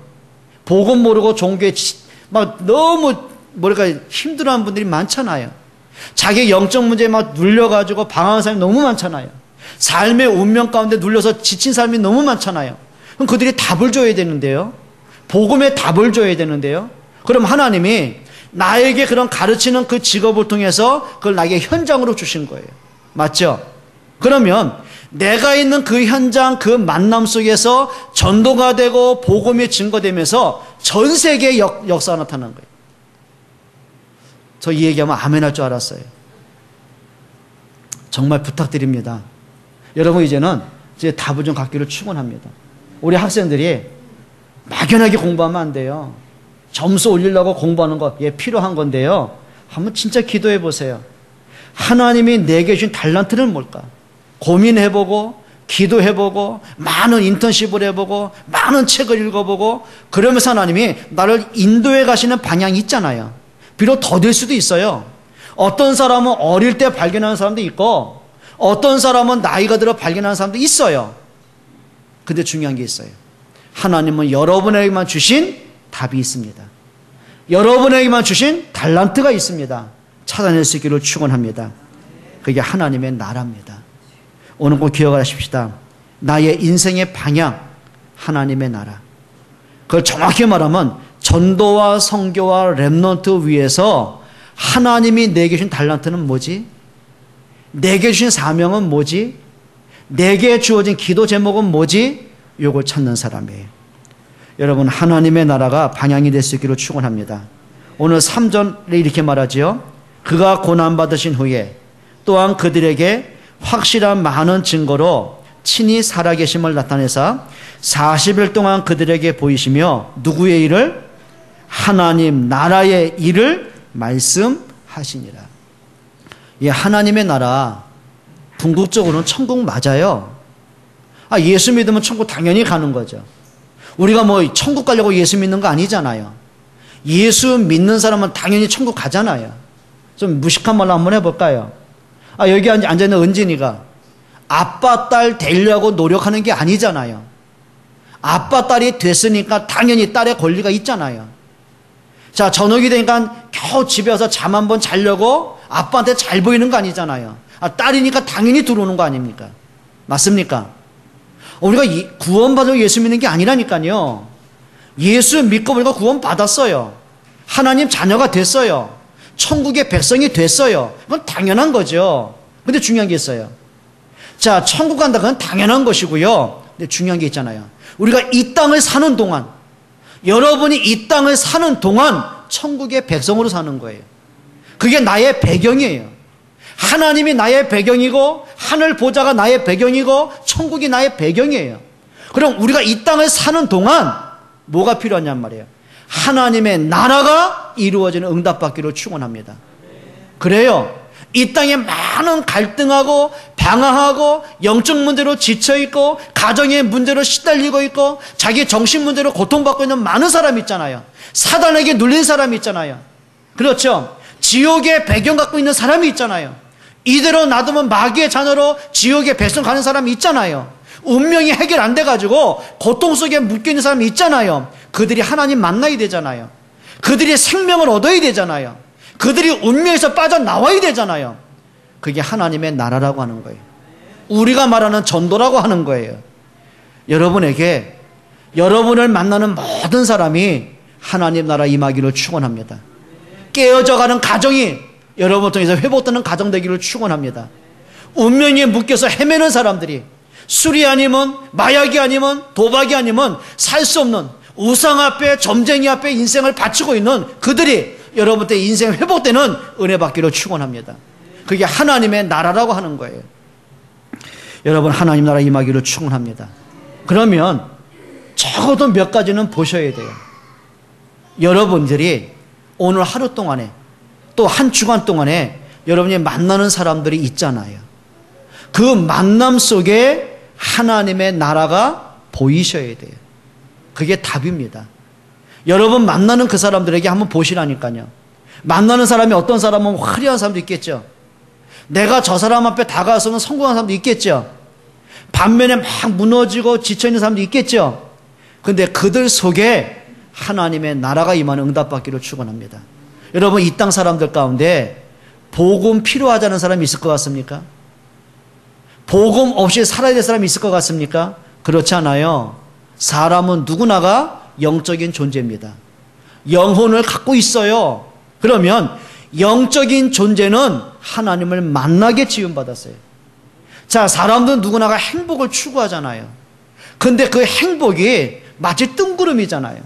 복음 모르고 종교에 막 너무 뭐랄까 힘들어하는 분들이 많잖아요. 자기 영적 문제에 막 눌려가지고 방황하는 사람이 너무 많잖아요. 삶의 운명 가운데 눌려서 지친 사람이 너무 많잖아요. 그럼 그들이 답을 줘야 되는데요. 복음에 답을 줘야 되는데요. 그럼 하나님이 나에게 그런 가르치는 그 직업을 통해서 그걸 나에게 현장으로 주신 거예요. 맞죠? 그러면 내가 있는 그 현장, 그 만남 속에서 전도가 되고 복음이 증거되면서 전 세계에 역사가 나타나는 거예요. 저 이 얘기하면 아멘 할 줄 알았어요. 정말 부탁드립니다. 여러분, 이제는 이제 답을 좀 갖기를 축원합니다. 우리 학생들이 막연하게 공부하면 안 돼요. 점수 올리려고 공부하는 거, 예, 필요한 건데요. 한번 진짜 기도해 보세요. 하나님이 내게 주신 달란트는 뭘까? 고민해보고, 기도해보고, 많은 인턴십을 해보고, 많은 책을 읽어보고, 그러면서 하나님이 나를 인도해 가시는 방향이 있잖아요. 비록 더딜 수도 있어요. 어떤 사람은 어릴 때 발견하는 사람도 있고, 어떤 사람은 나이가 들어 발견하는 사람도 있어요. 근데 중요한 게 있어요. 하나님은 여러분에게만 주신 답이 있습니다. 여러분에게만 주신 달란트가 있습니다. 찾아낼 수 있기를 축원합니다. 그게 하나님의 나라입니다. 오늘 꼭 기억하십시다. 나의 인생의 방향, 하나님의 나라. 그걸 정확히 말하면 전도와 선교와 렘넌트 위에서 하나님이 내게 주신 달란트는 뭐지? 내게 주신 사명은 뭐지? 내게 주어진 기도 제목은 뭐지? 요걸 찾는 사람이에요. 여러분, 하나님의 나라가 방향이 될 수 있기를 축원합니다. 오늘 3절에 이렇게 말하지요. 그가 고난받으신 후에 또한 그들에게 확실한 많은 증거로 친히 살아계심을 나타내사 40일 동안 그들에게 보이시며 누구의 일을? 하나님 나라의 일을 말씀하시니라. 이 하나님의 나라, 궁극적으로는 천국 맞아요. 예수 믿으면 천국 당연히 가는 거죠. 우리가 뭐 천국 가려고 예수 믿는 거 아니잖아요. 예수 믿는 사람은 당연히 천국 가잖아요. 좀 무식한 말로 한번 해볼까요? 여기 앉아있는 은진이가 아빠, 딸 되려고 노력하는 게 아니잖아요. 아빠, 딸이 됐으니까 당연히 딸의 권리가 있잖아요. 자, 저녁이 되니까 겨우 집에 와서 잠 한번 자려고 아빠한테 잘 보이는 거 아니잖아요. 딸이니까 당연히 들어오는 거 아닙니까? 맞습니까? 우리가 구원받으려고 예수 믿는 게 아니라니까요. 예수 믿고 우리가 구원받았어요. 하나님 자녀가 됐어요. 천국의 백성이 됐어요. 그건 당연한 거죠. 근데 중요한 게 있어요. 자, 천국 간다, 그건 당연한 것이고요. 근데 중요한 게 있잖아요. 우리가 이 땅을 사는 동안, 여러분이 이 땅을 사는 동안 천국의 백성으로 사는 거예요. 그게 나의 배경이에요. 하나님이 나의 배경이고 하늘 보좌가 나의 배경이고 천국이 나의 배경이에요. 그럼 우리가 이 땅을 사는 동안 뭐가 필요하냔 말이에요. 하나님의 나라가 이루어지는 응답받기를 축원합니다. 그래요. 이 땅에 많은 갈등하고 방황하고 영적 문제로 지쳐있고 가정의 문제로 시달리고 있고 자기 정신 문제로 고통받고 있는 많은 사람이 있잖아요. 사단에게 눌린 사람이 있잖아요. 그렇죠. 지옥의 배경 갖고 있는 사람이 있잖아요. 이대로 놔두면 마귀의 자녀로 지옥의 백성 가는 사람이 있잖아요. 운명이 해결 안 돼가지고 고통 속에 묶여있는 사람이 있잖아요. 그들이 하나님 만나야 되잖아요. 그들이 생명을 얻어야 되잖아요. 그들이 운명에서 빠져나와야 되잖아요. 그게 하나님의 나라라고 하는 거예요. 우리가 말하는 전도라고 하는 거예요. 여러분에게, 여러분을 만나는 모든 사람이 하나님 나라 임하기를 축원합니다. 깨어져가는 가정이 여러분을 통해서 회복되는 가정 되기를 축원합니다. 운명에 묶여서 헤매는 사람들이 술이 아니면, 마약이 아니면, 도박이 아니면 살 수 없는 우상 앞에, 점쟁이 앞에 인생을 바치고 있는 그들이 여러분의 인생 회복되는 은혜 받기를 축원합니다. 그게 하나님의 나라라고 하는 거예요. 여러분, 하나님 나라 임하기를 축원합니다. 그러면 적어도 몇 가지는 보셔야 돼요. 여러분들이 오늘 하루 동안에 또 한 주간 동안에 여러분이 만나는 사람들이 있잖아요. 그 만남 속에 하나님의 나라가 보이셔야 돼요. 그게 답입니다. 여러분 만나는 그 사람들에게 한번 보시라니까요. 만나는 사람이 어떤 사람은 화려한 사람도 있겠죠. 내가 저 사람 앞에 다가서는 성공한 사람도 있겠죠. 반면에 막 무너지고 지쳐있는 사람도 있겠죠. 근데 그들 속에 하나님의 나라가 임하는 응답받기를 축원합니다. 여러분, 이 땅 사람들 가운데 복음 필요하지 않은 사람이 있을 것 같습니까? 복음 없이 살아야 될 사람이 있을 것 같습니까? 그렇지 않아요. 사람은 누구나가 영적인 존재입니다. 영혼을 갖고 있어요. 그러면 영적인 존재는 하나님을 만나게 지음받았어요. 자, 사람들은 누구나가 행복을 추구하잖아요. 근데 그 행복이 마치 뜬구름이잖아요.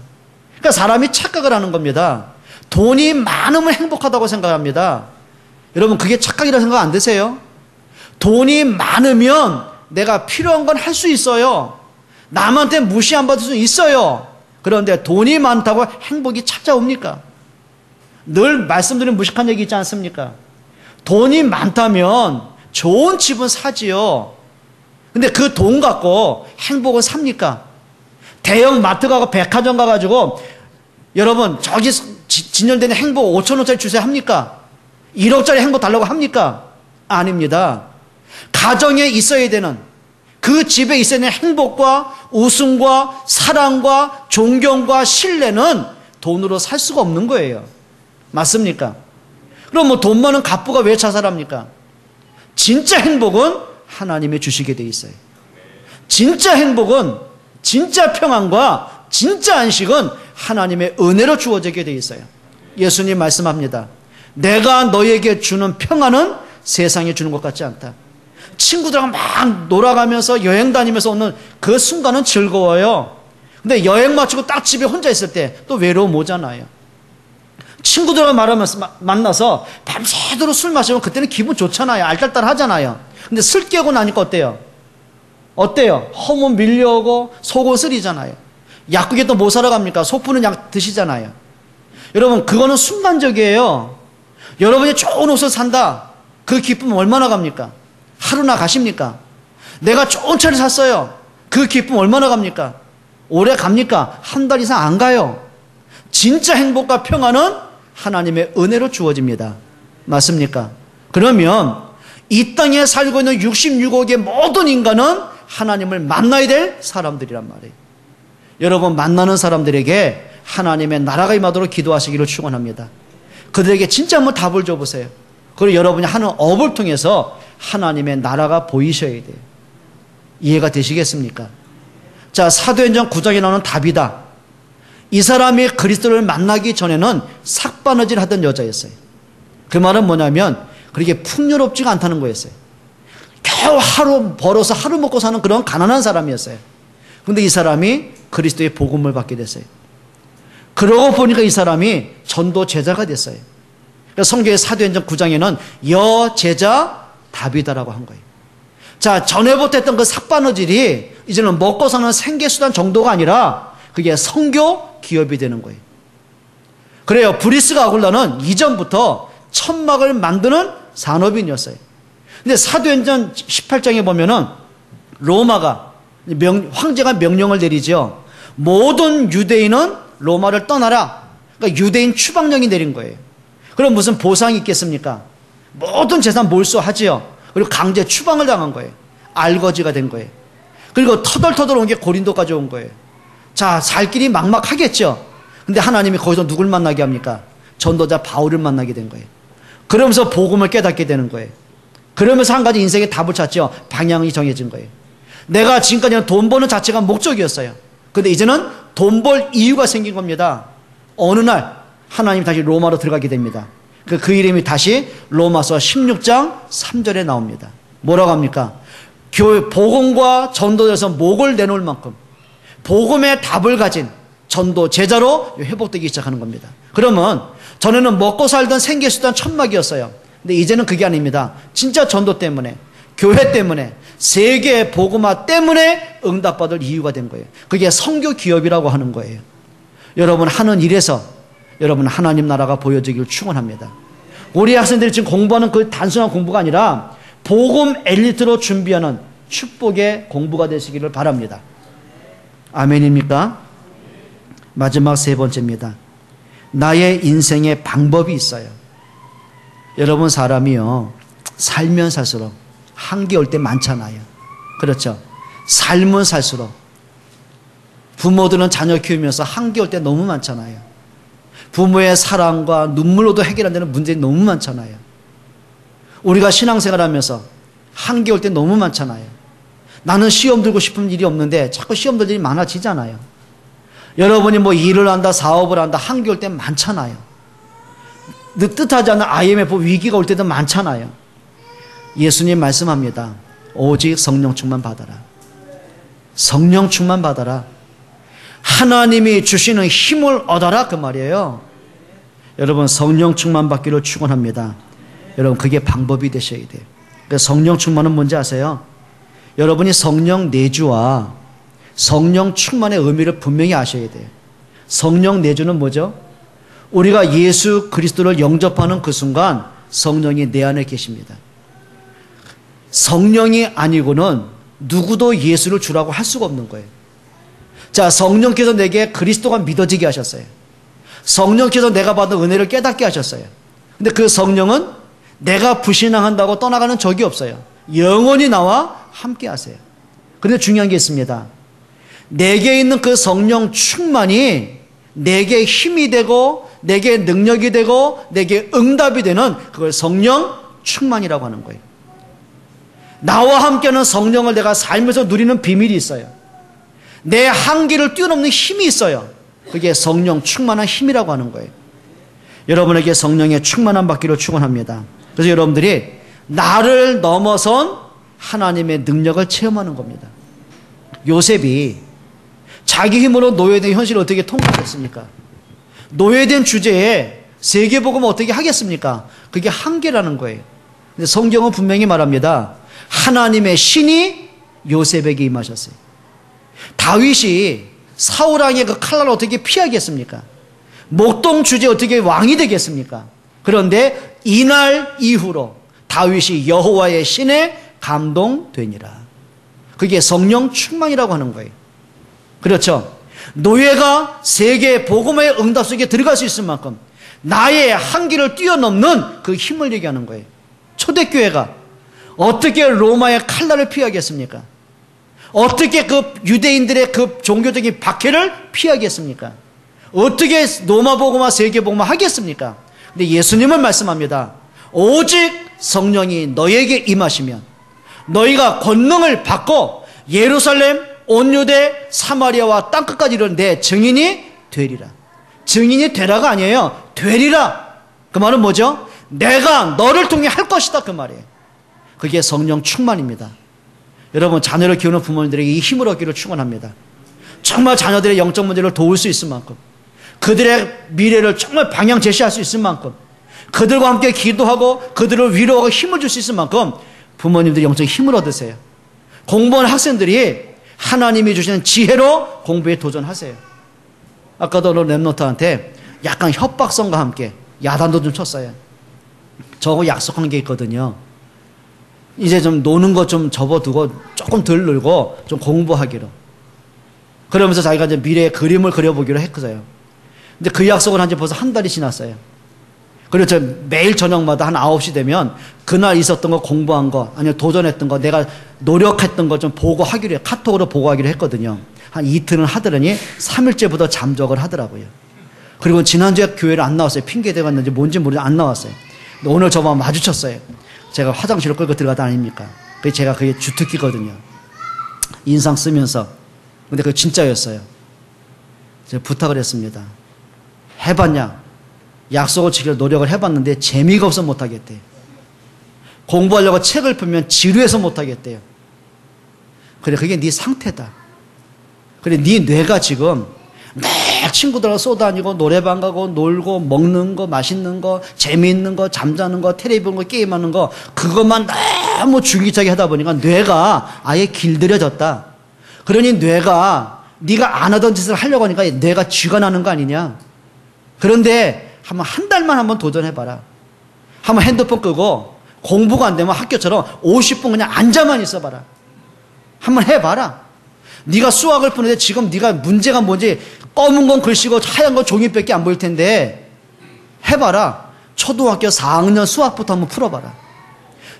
그러니까 사람이 착각을 하는 겁니다. 돈이 많으면 행복하다고 생각합니다. 여러분, 그게 착각이라고 생각 안 드세요? 돈이 많으면 내가 필요한 건 할 수 있어요. 남한테 무시 안 받을 수 있어요. 그런데 돈이 많다고 행복이 찾아옵니까? 늘 말씀드리는 무식한 얘기 있지 않습니까? 돈이 많다면 좋은 집은 사지요. 근데 그 돈 갖고 행복을 삽니까? 대형 마트 가고 백화점 가가지고 여러분 저기 진열되는 행복 5,000원짜리 주세요 합니까? 1억짜리 행복 달라고 합니까? 아닙니다. 가정에 있어야 되는, 그 집에 있어야 되는 행복과 웃음과 사랑과 존경과 신뢰는 돈으로 살 수가 없는 거예요. 맞습니까? 그럼 뭐 돈 많은 갑부가 왜 자살합니까? 진짜 행복은 하나님이 주시게 돼 있어요. 진짜 행복은, 진짜 평안과 진짜 안식은 하나님의 은혜로 주어지게 돼 있어요. 예수님 말씀합니다. 내가 너에게 주는 평안은 세상에 주는 것 같지 않다. 친구들하고 막 놀아가면서 여행 다니면서 오는 그 순간은 즐거워요. 근데 여행 마치고 딱 집에 혼자 있을 때 또 외로움 오잖아요. 친구들과 만나서 밤새도록 술 마시면 그때는 기분 좋잖아요. 알딸딸 하잖아요. 근데 술 깨고 나니까 어때요? 어때요? 허문 밀려오고 속은 쓰리잖아요. 약국에 또 뭐 사러 갑니까? 속 푸는 약 드시잖아요. 여러분, 그거는 순간적이에요. 여러분이 좋은 옷을 산다. 그 기쁨 얼마나 갑니까? 하루나 가십니까? 내가 좋은 차를 샀어요. 그 기쁨 얼마나 갑니까? 오래 갑니까? 한 달 이상 안 가요. 진짜 행복과 평안은 하나님의 은혜로 주어집니다. 맞습니까? 그러면 이 땅에 살고 있는 66억의 모든 인간은 하나님을 만나야 될 사람들이란 말이에요. 여러분, 만나는 사람들에게 하나님의 나라가 임하도록 기도하시기를 축원합니다. 그들에게 진짜 한번 답을 줘보세요. 그리고 여러분이 하는 업을 통해서 하나님의 나라가 보이셔야 돼요. 이해가 되시겠습니까? 자, 사도행전 9장에 나오는 답이다. 이 사람이 그리스도를 만나기 전에는 삭바느질 하던 여자였어요. 그 말은 뭐냐면 그렇게 풍요롭지가 않다는 거였어요. 겨우 하루 벌어서 하루 먹고 사는 그런 가난한 사람이었어요. 그런데 이 사람이 그리스도의 복음을 받게 됐어요. 그러고 보니까 이 사람이 전도 제자가 됐어요. 성경의 사도행전 9장에는 여제자 다비다라고 한 거예요. 자, 전에부터 했던 그 삭바느질이 이제는 먹고 사는 생계수단 정도가 아니라 그게 선교 기업이 되는 거예요. 그래요. 브리스가 아굴라는 이전부터 천막을 만드는 산업인이었어요. 근데 사도행전 18장에 보면은 로마가 황제가 명령을 내리죠. 모든 유대인은 로마를 떠나라. 그러니까 유대인 추방령이 내린 거예요. 그럼 무슨 보상이 있겠습니까? 모든 재산 몰수하지요. 그리고 강제 추방을 당한 거예요. 알거지가 된 거예요. 그리고 터덜터덜 온 게 고린도까지 온 거예요. 자, 살 길이 막막하겠죠. 근데 하나님이 거기서 누굴 만나게 합니까? 전도자 바울을 만나게 된 거예요. 그러면서 복음을 깨닫게 되는 거예요. 그러면서 한 가지 인생의 답을 찾죠. 방향이 정해진 거예요. 내가 지금까지는 돈 버는 자체가 목적이었어요. 근데 이제는 돈 벌 이유가 생긴 겁니다. 어느 날 하나님이 다시 로마로 들어가게 됩니다. 그 이름이 다시 로마서 16장 3절에 나옵니다. 뭐라고 합니까? 교회 복음과 전도에서 목을 내놓을 만큼 복음의 답을 가진 전도 제자로 회복되기 시작하는 겁니다. 그러면 전에는 먹고 살던 생계수단 천막이었어요. 근데 이제는 그게 아닙니다. 진짜 전도 때문에, 교회 때문에, 세계의 복음화 때문에 응답받을 이유가 된 거예요. 그게 선교 기업이라고 하는 거예요. 여러분 하는 일에서 여러분 하나님 나라가 보여지기를 축원합니다. 우리 학생들이 지금 공부하는 그 단순한 공부가 아니라 복음 엘리트로 준비하는 축복의 공부가 되시기를 바랍니다. 아멘입니까? 마지막 세 번째입니다. 나의 인생의 방법이 있어요. 여러분 사람이요, 살면 살수록 한계 올 때 많잖아요. 그렇죠? 삶은 살수록 부모들은 자녀 키우면서 한계 올 때 너무 많잖아요. 부모의 사랑과 눈물로도 해결 안 되는 문제가 너무 많잖아요. 우리가 신앙생활하면서 한계 올 때 너무 많잖아요. 나는 시험 들고 싶은 일이 없는데 자꾸 시험 들 일이 많아지잖아요. 여러분이 뭐 일을 한다, 사업을 한다, 한계 올 때 많잖아요. 뜻하지 않은 IMF 위기가 올 때도 많잖아요. 예수님 말씀합니다. 오직 성령 충만 받아라. 성령 충만 받아라. 하나님이 주시는 힘을 얻어라, 그 말이에요. 여러분 성령 충만 받기를 축원합니다. 여러분 그게 방법이 되셔야 돼요. 그래서 성령 충만은 뭔지 아세요? 여러분이 성령 내주와 성령 충만의 의미를 분명히 아셔야 돼요. 성령 내주는 뭐죠? 우리가 예수 그리스도를 영접하는 그 순간 성령이 내 안에 계십니다. 성령이 아니고는 누구도 예수를 주라고 할 수가 없는 거예요. 자, 성령께서 내게 그리스도가 믿어지게 하셨어요. 성령께서 내가 받은 은혜를 깨닫게 하셨어요. 근데 그 성령은 내가 불신앙한다고 떠나가는 적이 없어요. 영원히 나와 함께 하세요. 그런데 중요한 게 있습니다. 내게 있는 그 성령 충만이 내게 힘이 되고 내게 능력이 되고 내게 응답이 되는 그걸 성령 충만이라고 하는 거예요. 나와 함께하는 성령을 내가 살면서 누리는 비밀이 있어요. 내 한계를 뛰어넘는 힘이 있어요. 그게 성령 충만한 힘이라고 하는 거예요. 여러분에게 성령의 충만함 받기를 축원합니다. 그래서 여러분들이 나를 넘어선 하나님의 능력을 체험하는 겁니다. 요셉이 자기 힘으로 노예된 현실을 어떻게 통과했습니까? 노예된 주제에 세계복음을 어떻게 하겠습니까? 그게 한계라는 거예요. 근데 성경은 분명히 말합니다. 하나님의 신이 요셉에게 임하셨어요. 다윗이 사울왕의 그 칼날을 어떻게 피하겠습니까? 목동 주제 어떻게 왕이 되겠습니까? 그런데 이날 이후로 다윗이 여호와의 신에 감동되니라. 그게 성령 충만이라고 하는 거예요. 그렇죠? 노예가 세계 복음의 응답 속에 들어갈 수 있을 만큼 나의 한계를 뛰어넘는 그 힘을 얘기하는 거예요. 초대교회가 어떻게 로마의 칼날을 피하겠습니까? 어떻게 그 유대인들의 그 종교적인 박해를 피하겠습니까? 어떻게 로마 복음화 세계 복음화 하겠습니까? 근데 예수님은 말씀합니다. 오직 성령이 너에게 임하시면 너희가 권능을 받고 예루살렘, 온 유대, 사마리아와 땅끝까지 이르는 내 증인이 되리라. 증인이 되라가 아니에요. 되리라. 그 말은 뭐죠? 내가 너를 통해 할 것이다 그 말이에요. 그게 성령 충만입니다. 여러분 자녀를 키우는 부모님들에게 이 힘을 얻기를 축원합니다. 정말 자녀들의 영적 문제를 도울 수 있을 만큼 그들의 미래를 정말 방향 제시할 수 있을 만큼 그들과 함께 기도하고 그들을 위로하고 힘을 줄 수 있을 만큼 부모님들이 영적 힘을 얻으세요. 공부하는 학생들이 하나님이 주시는 지혜로 공부에 도전하세요. 아까도 랩노트한테 약간 협박성과 함께 야단도 좀 쳤어요. 저하고 약속한 게 있거든요. 이제 좀 노는 거 좀 접어두고 조금 덜 놀고 좀 공부하기로. 그러면서 자기가 이제 미래의 그림을 그려보기로 했어요. 근데 그 약속은 한 지 벌써 한 달이 지났어요. 그리고 저 매일 저녁마다 한 9시 되면 그날 있었던 거 공부한 거 아니면 도전했던 거 내가 노력했던 거 좀 보고하기로 카톡으로 보고하기로 했거든요. 한 이틀은 하더니 3일째부터 잠적을 하더라고요. 그리고 지난주에 교회를 안 나왔어요. 핑계 대갔는지 뭔지 모르겠는데 안 나왔어요. 근데 오늘 저만 마주쳤어요. 제가 화장실을 끌고 들어가다 아닙니까? 제가 그게 주특기거든요. 인상 쓰면서. 근데 그게 진짜였어요. 제가 부탁을 했습니다. 해봤냐? 약속을 지키려 노력을 해봤는데 재미가 없어 못하겠대요. 공부하려고 책을 펴면 지루해서 못하겠대요. 그래 그게 네 상태다. 그래 네 뇌가 지금 매일 친구들하고 쏘다니고 노래방 가고 놀고 먹는 거 맛있는 거 재미있는 거 잠자는 거 텔레비 보는 거 게임하는 거 그것만 너무 줄기차게 하다 보니까 뇌가 아예 길들여졌다. 그러니 뇌가 네가 안 하던 짓을 하려고 하니까 뇌가 쥐가 나는 거 아니냐. 그런데 한번 한 달만 한번 도전해봐라. 한번 핸드폰 끄고 공부가 안 되면 학교처럼 50분 그냥 앉아만 있어봐라. 한번 해봐라. 네가 수학을 푸는데 지금 네가 문제가 뭔지 검은 건 글씨고 하얀 건 종이밖에 안 보일 텐데 해봐라. 초등학교 4학년 수학부터 한번 풀어봐라.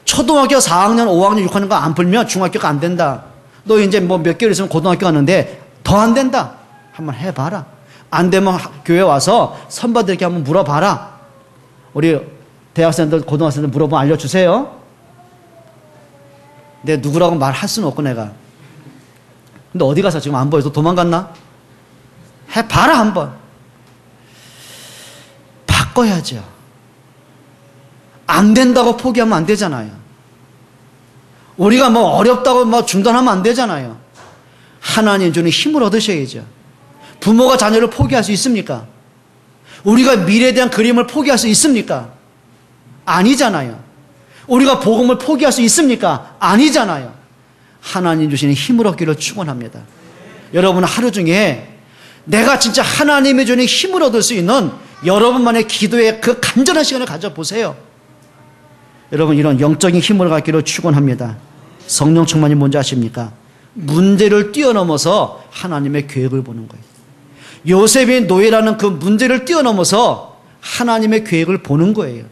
초등학교 4학년, 5학년, 6학년 거 안 풀면 중학교가 안 된다. 너 이제 뭐 몇 개월 있으면 고등학교 가는데 더 안 된다. 한번 해봐라. 안 되면 교회 와서 선배들께 한번 물어봐라. 우리 대학생들, 고등학생들 물어보면 알려주세요. 내가 누구라고 말할 수는 없고 내가. 근데 어디 가서 지금 안 보여서 도망갔나? 해봐라 한번. 바꿔야죠. 안 된다고 포기하면 안 되잖아요. 우리가 뭐 어렵다고 뭐 중단하면 안 되잖아요. 하나님 주는 힘을 얻으셔야죠. 부모가 자녀를 포기할 수 있습니까? 우리가 미래에 대한 그림을 포기할 수 있습니까? 아니잖아요. 우리가 복음을 포기할 수 있습니까? 아니잖아요. 하나님 주시는 힘을 얻기를 축원합니다. 여러분 하루 중에 내가 진짜 하나님이 주는 힘을 얻을 수 있는 여러분만의 기도의 그 간절한 시간을 가져보세요. 여러분 이런 영적인 힘을 갖기를 축원합니다. 성령 충만이 뭔지 아십니까? 문제를 뛰어넘어서 하나님의 계획을 보는 거예요. 요셉의 노예라는 그 문제를 뛰어넘어서 하나님의 계획을 보는 거예요.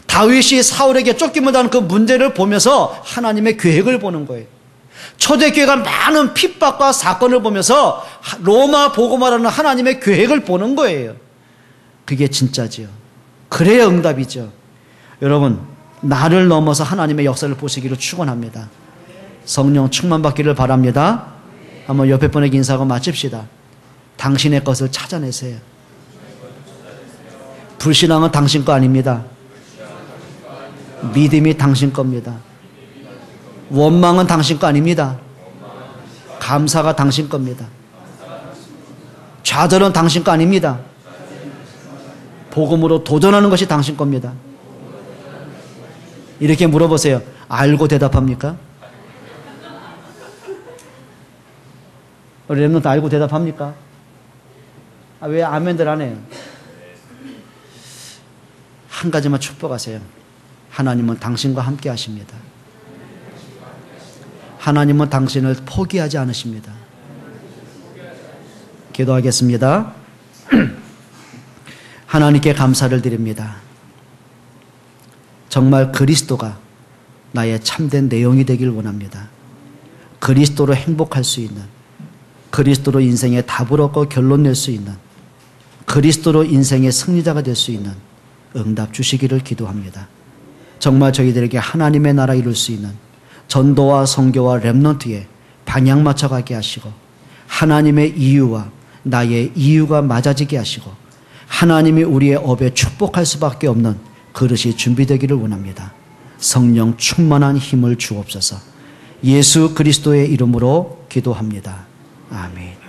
다윗이 사울에게 쫓김을 당하는 그 문제를 보면서 하나님의 계획을 보는 거예요. 초대교회가 많은 핍박과 사건을 보면서 로마 복음화라는 하나님의 계획을 보는 거예요. 그게 진짜지요. 그래야 응답이죠. 여러분 나를 넘어서 하나님의 역사를 보시기를 축원합니다. 성령 충만받기를 바랍니다. 한번 옆에 분에게 인사하고 마칩시다. 당신의 것을 찾아내세요. 불신앙은 당신 거 아닙니다. 믿음이 당신 겁니다. 원망은 당신 거 아닙니다. 감사가 당신 겁니다. 좌절은 당신 거 아닙니다. 복음으로 도전하는 것이 당신 겁니다. 이렇게 물어보세요. 알고 대답합니까? 우리 랩런트 알고 대답합니까? 왜 아멘들 안 해요? 한 가지만 축복하세요. 하나님은 당신과 함께 하십니다. 하나님은 당신을 포기하지 않으십니다. 기도하겠습니다. 하나님께 감사를 드립니다. 정말 그리스도가 나의 참된 내용이 되길 원합니다. 그리스도로 행복할 수 있는, 그리스도로 인생의 답을 얻고 결론 낼 수 있는, 그리스도로 인생의 승리자가 될 수 있는 응답 주시기를 기도합니다. 정말 저희들에게 하나님의 나라 이룰 수 있는 전도와 선교와 렘넌트에 방향 맞춰가게 하시고, 하나님의 이유와 나의 이유가 맞아지게 하시고, 하나님이 우리의 업에 축복할 수밖에 없는 그릇이 준비되기를 원합니다. 성령 충만한 힘을 주옵소서. 예수 그리스도의 이름으로 기도합니다. 아멘.